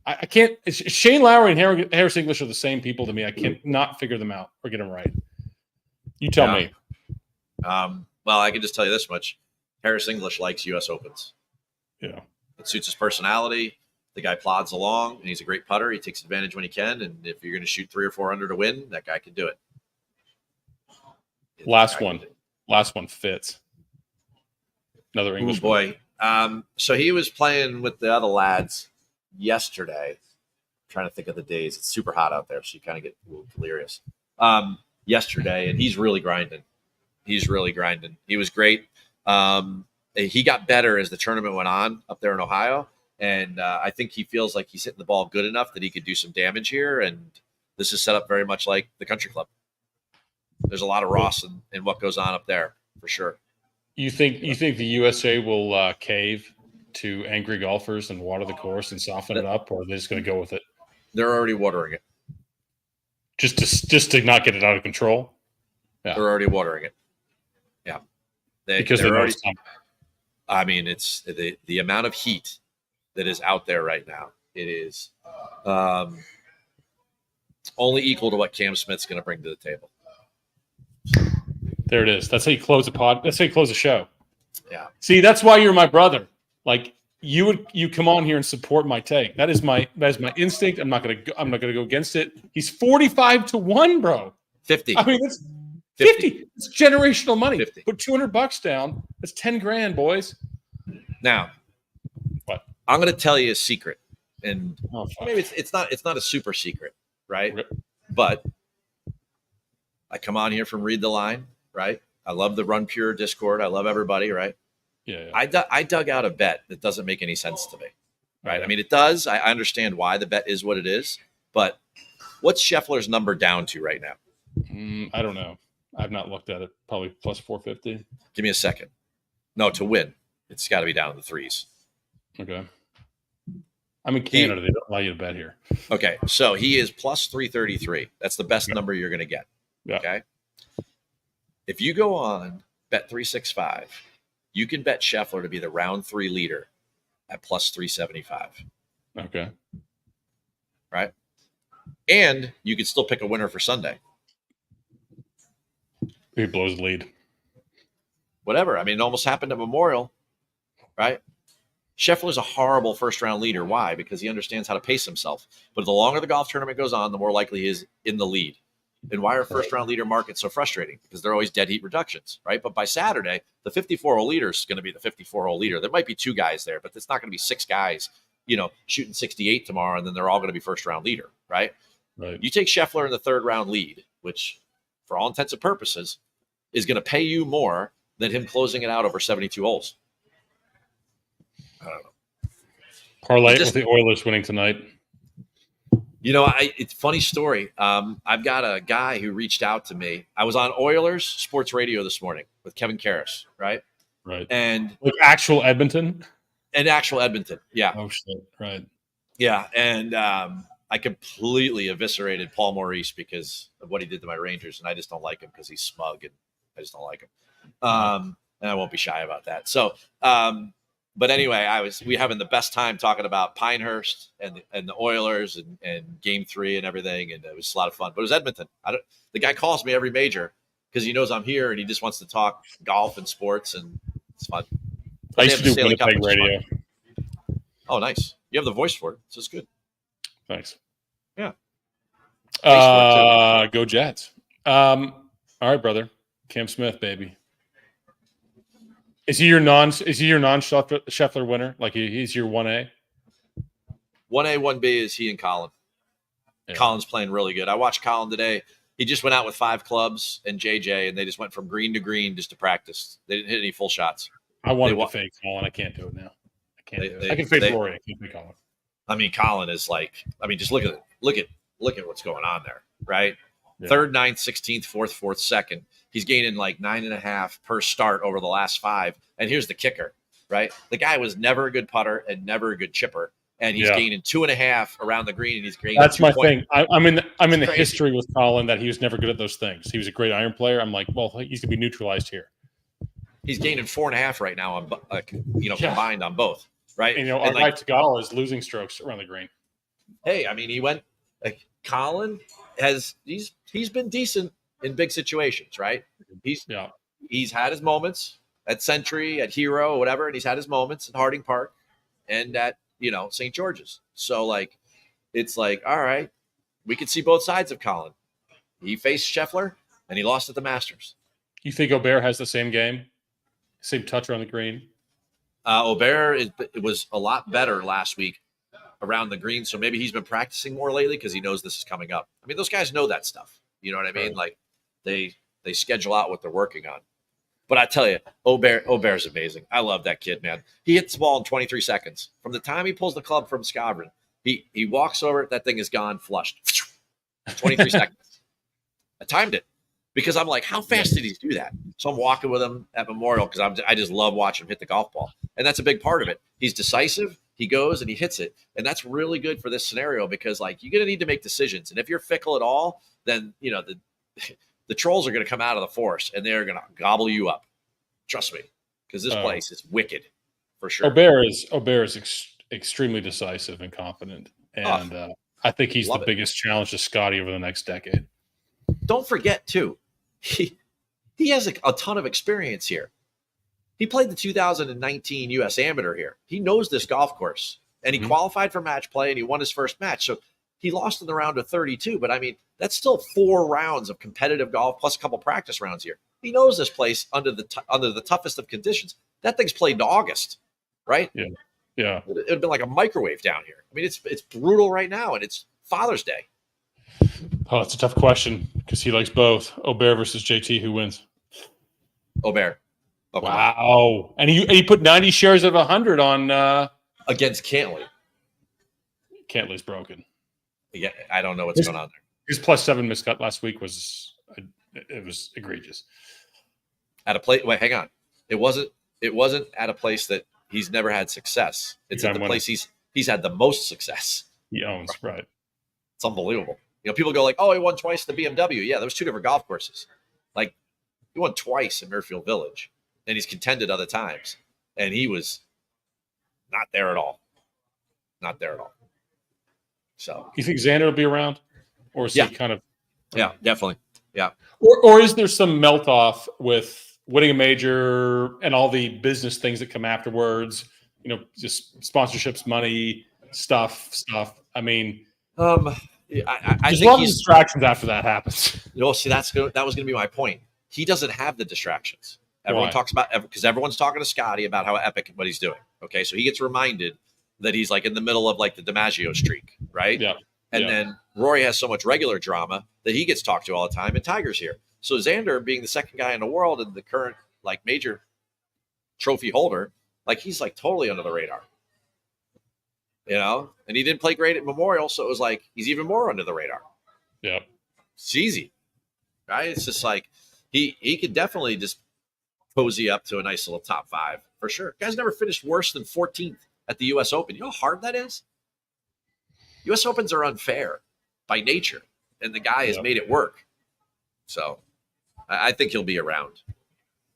A: I can't. Shane Lowry and Harris English are the same people to me. I can't not figure them out or get them right. You tell me.
B: Well, I can just tell you this much: Harris English likes U.S. Opens.
A: Yeah,
B: it suits his personality. The guy plods along, and he's a great putter. He takes advantage when he can, and if you're going to shoot 300 or 400 to win, that guy can do it.
A: Last one fits. Another English
B: boy. So he was playing with the other lads yesterday. I'm trying to think of the days. It's super hot out there, so you kind of get a little delirious. Yesterday, and he's really grinding. He was great. He got better as the tournament went on up there in Ohio, and I think he feels like he's hitting the ball good enough that he could do some damage here, and this is set up very much like the country club. There's a lot of Ross in what goes on up there, for sure.
A: You think the USA will cave to angry golfers and water the course and soften it up, or are they just going to go with it?
B: They're already watering it.
A: Just to not get it out of control?
B: Yeah. They're already watering it. Yeah.
A: Because they're already –
B: I mean, it's the amount of heat that is out there right now. It is only equal to what Cam Smith's going to bring to the table.
A: There it is. That's how you close a pod. That's how you close a show.
B: Yeah.
A: See, that's why you're my brother. Like you come on here and support my take. That is my instinct. I'm not gonna go against it. He's 45-1, bro.
B: 50.
A: I mean, that's 50. It's generational money.
B: 50.
A: Put $200 down. That's $10,000, boys.
B: Now,
A: what?
B: I'm gonna tell you a secret, and
A: maybe
B: it's not a super secret, right? Okay. But I come on here from Read the Line. Right. I love the Run Pure Discord. I love everybody. Right.
A: Yeah.
B: I dug out a bet that doesn't make any sense to me. Right. Yeah. I mean, it does. I understand why the bet is what it is. But what's Scheffler's number down to right now?
A: I don't know. I've not looked at it. Probably plus 450.
B: Give me a second. No, to win. It's got to be down in the threes.
A: Okay. I'm in Canada. They don't allow you to bet here.
B: Okay, so he is plus 333. That's the best number you're going to get.
A: Yeah.
B: Okay. If you go on Bet365, you can bet Scheffler to be the round 3 leader at plus 375.
A: Okay.
B: Right. And you can still pick a winner for Sunday.
A: He blows the lead.
B: Whatever. I mean, it almost happened at Memorial, right? Scheffler's a horrible first-round leader. Why? Because he understands how to pace himself. But the longer the golf tournament goes on, the more likely he is in the lead. And why are first-round leader markets so frustrating? Because they're always dead heat reductions, right? But by Saturday, the 54-hole leader is going to be the 54-hole leader. There might be 2 guys there, but it's not going to be 6 guys, shooting 68 tomorrow, and then they're all going to be first-round leader, right?
A: Right.
B: You take Scheffler in the 3rd-round lead, which, for all intents and purposes, is going to pay you more than him closing it out over 72 holes. I don't know.
A: Parlay with the Oilers winning tonight.
B: It's a funny story. I've got a guy who reached out to me. I was on Oilers sports radio this morning with Kevin Karras, right?
A: Right.
B: And
A: like actual Edmonton?
B: Yeah.
A: Oh, shit. Right.
B: Yeah. And I completely eviscerated Paul Maurice because of what he did to my Rangers. And I just don't like him because he's smug and I just don't like him. And I won't be shy about that. So, but anyway, we having the best time talking about Pinehurst and the Oilers and Game 3 and everything, and it was a lot of fun. But it was Edmonton. The guy calls me every major because he knows I'm here and he just wants to talk golf and sports, and it's fun.
A: I used to do Winnipeg radio.
B: Oh, nice! You have the voice for it, so it's good.
A: Thanks.
B: Yeah.
A: Go Jets. All right, brother. Cam Smith, baby. Is he your non-Scheffler winner? Like he's your 1A?
B: 1A, 1B is he and Colin. Yeah. Colin's playing really good. I watched Colin today. He just went out with 5 clubs and JJ, and they just went from green to green just to practice. They didn't hit any full shots.
A: I wanted to fake Colin. I can't do it now. I can't do it. I can fake Rory. I can't fake Colin.
B: I mean, Colin is just look at it. Look at what's going on there, right? Yeah. 3rd, 9th, 16th, 4th, 4th, 2nd. He's gaining like 9.5 per start over the last 5. And here's the kicker, right? The guy was never a good putter and never a good chipper. And he's gaining 2.5 around the green, and he's gaining.
A: That's my thing. I'm in the history with Colin that he was never good at those things. He was a great iron player. I'm like, well, he's gonna be neutralized here.
B: He's gaining 4.5 right now on combined on both, right?
A: And, our guy Tagala is losing strokes around the green.
B: Hey, I mean, he went. Colin he's been decent in big situations, right? He's had his moments at Century, at Hero, whatever, and he's had his moments at Harding Park and at St. George's. So it's like, all right, we can see both sides of Colin. He faced Scheffler and he lost at the Masters.
A: You think Aubert has the same game, same touch around the green?
B: Aubert was a lot better last week around the green, so maybe he's been practicing more lately because he knows this is coming up. I mean, those guys know that stuff. You know what I mean? Right. Like they schedule out what they're working on. But I tell you, Aubert's amazing. I love that kid, man. He hits the ball in 23 seconds. From the time he pulls the club from Scrambling, he walks over, that thing is gone, flushed. 23 seconds. I timed it because I'm like, how fast did he do that? So I'm walking with him at Memorial because I just love watching him hit the golf ball. And that's a big part of it. He's decisive. He goes and he hits it. And that's really good for this scenario because, you're going to need to make decisions. And if you're fickle at all, then, the trolls are going to come out of the force and they're going to gobble you up. Trust me, because this place is wicked for sure.
A: Aubert is extremely decisive and confident. And I think he's the biggest challenge to Scotty over the next decade.
B: Don't forget, too, he has a ton of experience here. He played the 2019 U.S. Amateur here. He knows this golf course, and he qualified for match play, and he won his first match. So he lost in the round of 32, but I mean, that's still 4 rounds of competitive golf plus a couple practice rounds here. He knows this place under the toughest of conditions. That thing's played in August, right?
A: Yeah.
B: It would have been like a microwave down here. I mean, it's brutal right now, and it's Father's Day.
A: Oh, it's a tough question because he likes both. Aubert versus JT, who wins?
B: Aubert.
A: Okay. Wow. And he put 90 shares of 100 on
B: against Cantley.
A: Cantley's broken.
B: Yeah, I don't know what's going on there.
A: His +7 miscut last week was egregious.
B: At a play, wait, hang on. It wasn't it wasn't at a place that he's never had success. It's at the place he's had the most success.
A: He owns, right?
B: It's unbelievable. People go like, "Oh, he won twice at the BMW." Yeah, those two different golf courses. Like, he won twice in Muirfield Village, and he's contended other times, and he was not there at all. Not there at all. So,
A: you think Xander will be around, or is he kind of?
B: Yeah, definitely. Yeah.
A: Or is there some melt off with winning a major and all the business things that come afterwards? Just sponsorships, money, stuff. I mean,
B: I
A: there's
B: think
A: a lot of distractions after that happens.
B: See, that was going to be my point. He doesn't have the distractions. Everyone talks about, because everyone's talking to Scotty about how epic what he's doing. Okay, so he gets reminded that he's like in the middle of like the DiMaggio streak, right?
A: Yeah.
B: And then Rory has so much regular drama that he gets talked to all the time, and Tiger's here. So Xander, being the second guy in the world and the current like major trophy holder, like he's like totally under the radar. And he didn't play great at Memorial, so it was like he's even more under the radar.
A: Yeah.
B: It's easy, right? It's just like he could definitely just cozy up to a nice little top 5 for sure. Guy's never finished worse than 14th at the U.S. Open. You know how hard that is? U.S. Opens are unfair by nature, and the guy has made it work. So I think he'll be around.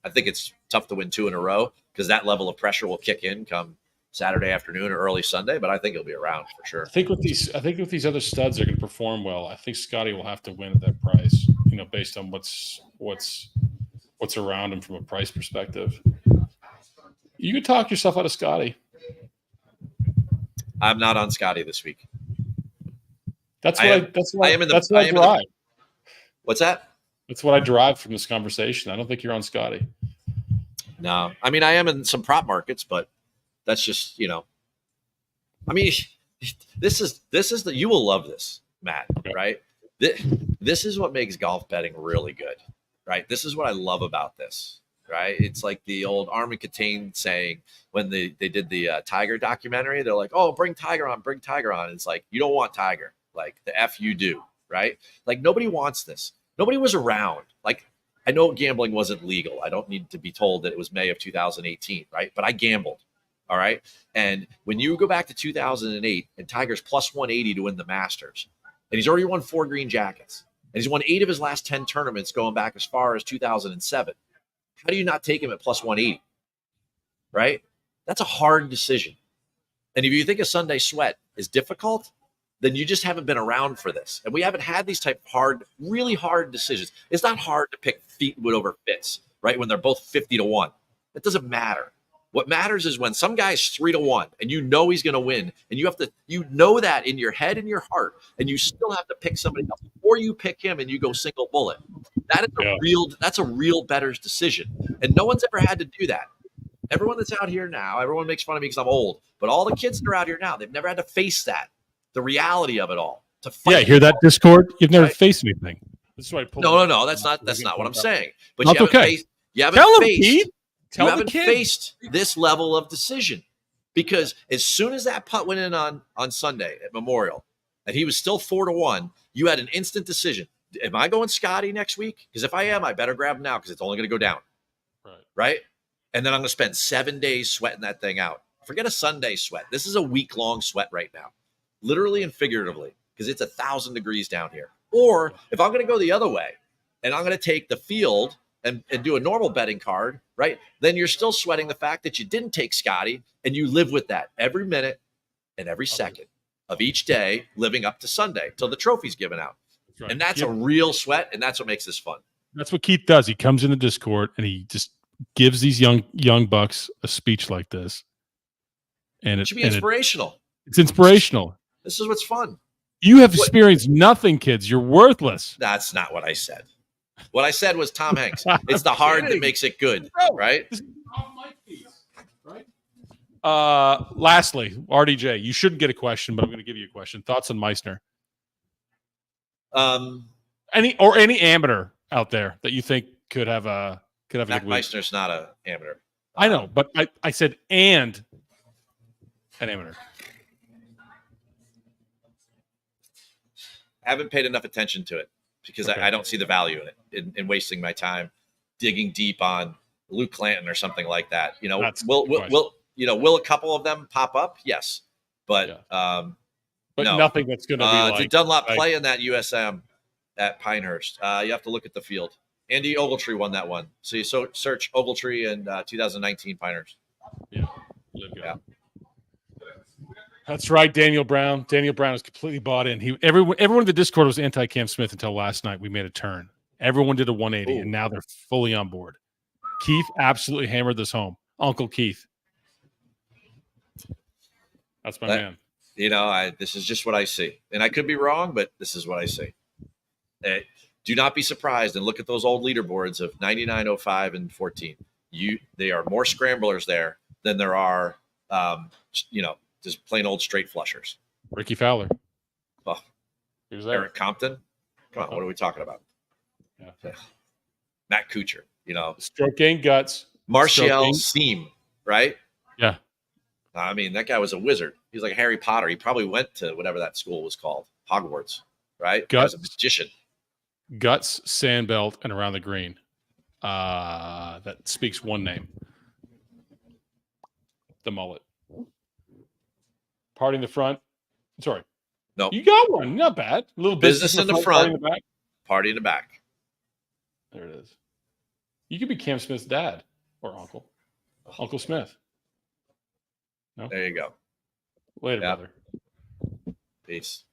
B: I think it's tough to win 2 in a row because that level of pressure will kick in come Saturday afternoon or early Sunday, but I think he'll be around for sure.
A: I think with these other studs, they're going to perform well. I think Scotty will have to win at that price, based on what's around him from a price perspective. You could talk yourself out of Scotty.
B: I'm not on Scotty this week.
A: That's what I derive.
B: What's that?
A: That's what I derive from this conversation. I don't think you're on Scotty.
B: No, I mean, I am in some prop markets, but that's just, I mean, this is you will love this, Matt, right? This is what makes golf betting really good, right? This is what I love about this, right? It's like the old Armin Catane saying when they did the Tiger documentary, they're like, "Oh, bring Tiger on, bring Tiger on." It's like, you don't want Tiger. Like, the F you do, right? Like, nobody wants this. Nobody was around. Like, I know gambling wasn't legal. I don't need to be told that it was May of 2018, right? But I gambled, all right? And when you go back to 2008 and Tiger's plus 180 to win the Masters, and he's already won 4 green jackets, and he's won 8 of his last 10 tournaments going back as far as 2007, how do you not take him at plus 180, right? That's a hard decision. And if you think a Sunday sweat is difficult, then you just haven't been around for this. And we haven't had these type of hard, really hard decisions. It's not hard to pick Fleetwood over Fitz, right? When they're both 50-1. It doesn't matter. What matters is when some guy's 3-1 and you know he's going to win, and you know that in your head and your heart, and you still have to pick somebody else, or you pick him and you go single bullet. That's a real bettor's decision. And no one's ever had to do that. Everyone that's out here now, everyone makes fun of me because I'm old, but all the kids that are out here now, they've never had to face that. The reality of it all. To fight
A: hear that, Discord? You've never faced anything. This is why I pulled
B: No. That's not what I'm saying. But
A: That's
B: you haven't faced this level of decision, because as soon as that putt went in on Sunday at Memorial, and he was still 4-1, you had an instant decision. Am I going Scotty next week? Because if I am, I better grab him now because it's only going to go down. Right? And then I'm going to spend 7 days sweating that thing out. Forget a Sunday sweat. This is a week-long sweat right now. Literally and figuratively, because it's 1,000 degrees down here. Or if I'm going to go the other way and I'm going to take the field and do a normal betting card, right? Then you're still sweating the fact that you didn't take Scotty, and you live with that every minute and every second of each day, living up to Sunday till the trophy's given out. Right. And that's a real sweat, and that's what makes this fun.
A: That's what Keith does. He comes in the Discord and he just gives these young bucks a speech like this. And
B: it should be inspirational.
A: It's inspirational.
B: This is what's fun.
A: You have experienced nothing, kids. You're worthless.
B: That's not what I said. What I said was Tom Hanks. It's the hard that makes it good, right?
A: Lastly, RDJ, you shouldn't get a question, but I'm going to give you a question. Thoughts on Meissner? Any amateur out there that you think could have a good week?
B: Meissner's not an amateur.
A: I know, but I said and an amateur.
B: I haven't paid enough attention to it because I don't see the value in it, in wasting my time digging deep on Luke Clanton or something like that.
A: That's
B: will a couple of them pop up? Yes, but
A: but
B: no.
A: nothing that's going to be like.
B: Did Dunlop play in that USM at Pinehurst? You have to look at the field. Andy Ogletree won that one. So you search Ogletree in 2019 Pinehurst.
A: Yeah. That's right, Daniel Brown. Daniel Brown is completely bought in. Everyone in the Discord was anti Cam Smith until last night. We made a turn. Everyone did a 180, and now they're fully on board. Keith absolutely hammered this home. Uncle Keith. That's my man.
B: This is just what I see. And I could be wrong, but this is what I see. Do not be surprised and look at those old leaderboards of 99, 05, and 14. They are more scramblers there than there are, just plain old straight flushers.
A: Ricky Fowler.
B: Oh, he was there. Eric Compton. Come on, what are we talking about? Yeah. Matt Kuchar,
A: Stroke game guts.
B: Martial Seam, right?
A: Yeah.
B: I mean, that guy was a wizard. He's like Harry Potter. He probably went to whatever that school was called, Hogwarts, right? He was a magician.
A: Guts, Sandbelt, and around the green. That speaks one name. The mullet. Party in the front. Sorry.
B: No.
A: You got one. Not bad. A little
B: business in the front.
A: Party in the back.
B: Party in the back.
A: There it is. You could be Cam Smith's dad or uncle. Uncle Smith. No?
B: There you go.
A: Later, brother.
B: Peace.